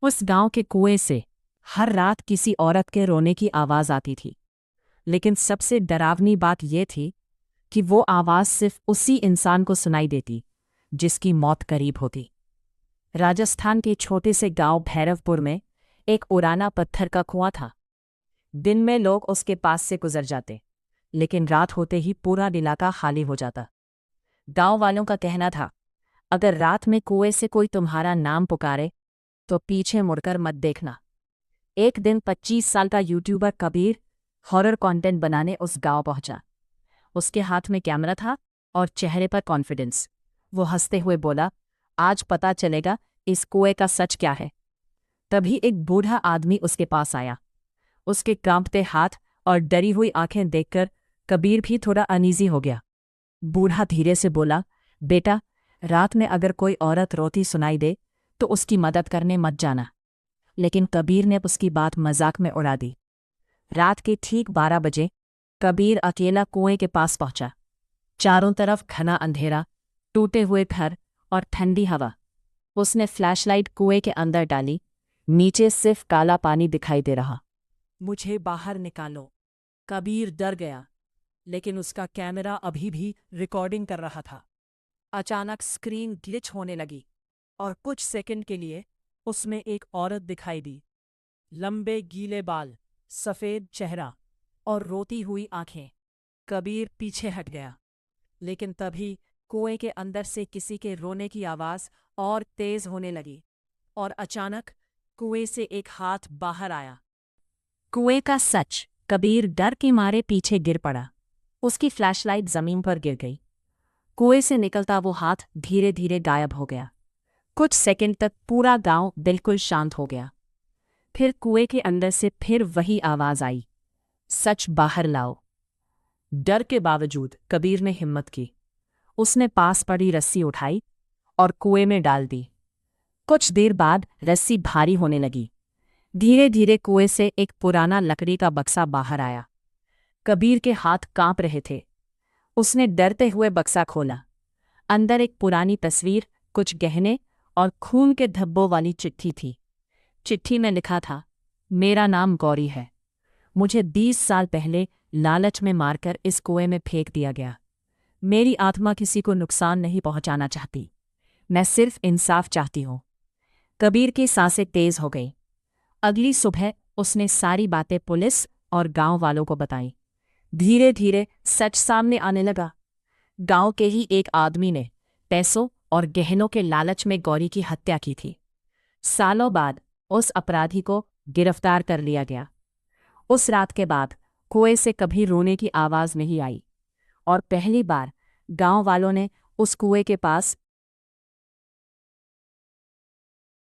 उस गांव के कुएं से हर रात किसी औरत के रोने की आवाज आती थी। लेकिन सबसे डरावनी बात यह थी कि वो आवाज सिर्फ उसी इंसान को सुनाई देती जिसकी मौत करीब होती। राजस्थान के छोटे से गांव भैरवपुर में एक पुराना पत्थर का कुआं था। दिन में लोग उसके पास से गुजर जाते, लेकिन रात होते ही पूरा इलाका खाली हो जाता। गांव वालों का कहना था, अगर रात में कुएं से कोई तुम्हारा नाम पुकारे तो पीछे मुड़कर मत देखना। एक दिन 25 साल का यूट्यूबर कबीर हॉरर कंटेंट बनाने उस गांव पहुंचा। उसके हाथ में कैमरा था और चेहरे पर कॉन्फिडेंस। वो हंसते हुए बोला, आज पता चलेगा इस कुएं का सच क्या है। तभी एक बूढ़ा आदमी उसके पास आया। उसके कांपते हाथ और डरी हुई आंखें देखकर कबीर भी थोड़ा अनईजी हो गया। बूढ़ा धीरे से बोला, बेटा, रात में अगर कोई औरत रोती सुनाई दे तो उसकी मदद करने मत जाना। लेकिन कबीर ने उसकी बात मजाक में उड़ा दी। रात के ठीक 12 बजे कबीर अकेला कुएं के पास पहुंचा। चारों तरफ घना अंधेरा, टूटे हुए घर और ठंडी हवा। उसने फ्लैशलाइट कुएं के अंदर डाली। नीचे सिर्फ काला पानी दिखाई दे रहा। मुझे बाहर निकालो। कबीर डर गया, लेकिन उसका कैमरा अभी भी रिकॉर्डिंग कर रहा था। अचानक स्क्रीन ग्लिच होने लगी और कुछ सेकंड के लिए उसमें एक औरत दिखाई दी। लंबे गीले बाल, सफ़ेद चेहरा और रोती हुई आंखें। कबीर पीछे हट गया, लेकिन तभी कुएं के अंदर से किसी के रोने की आवाज़ और तेज होने लगी और अचानक कुएं से एक हाथ बाहर आया। कुएं का सच। कबीर डर के मारे पीछे गिर पड़ा। उसकी फ्लैशलाइट जमीन पर गिर गई। कुएं से निकलता वो हाथ धीरे धीरे गायब हो गया। कुछ सेकंड तक पूरा गांव बिल्कुल शांत हो गया। फिर कुएं के अंदर से फिर वही आवाज आई, सच बाहर लाओ। डर के बावजूद कबीर ने हिम्मत की। उसने पास पड़ी रस्सी उठाई और कुएं में डाल दी। कुछ देर बाद रस्सी भारी होने लगी। धीरे धीरे कुएं से एक पुराना लकड़ी का बक्सा बाहर आया। कबीर के हाथ कांप रहे थे। उसने डरते हुए बक्सा खोला। अंदर एक पुरानी तस्वीर, कुछ गहने और खून के धब्बों वाली चिट्ठी थी। चिट्ठी में लिखा था, मेरा नाम गौरी है। मुझे 20 साल पहले लालच में मारकर इस कुएं में फेंक दिया गया। मेरी आत्मा किसी को नुकसान नहीं पहुंचाना चाहती। मैं सिर्फ इंसाफ चाहती हूँ। कबीर की सांसें तेज हो गई। अगली सुबह उसने सारी बातें पुलिस और गांव वालों को बताई। धीरे धीरे सच सामने आने लगा। गांव के ही एक आदमी ने पैसों और गहनों के लालच में गौरी की हत्या की थी। सालों बाद उस अपराधी को गिरफ्तार कर लिया गया। उस रात के बाद कुएं से कभी रोने की आवाज नहीं आई और पहली बार गांव वालों ने उस कुएं के पास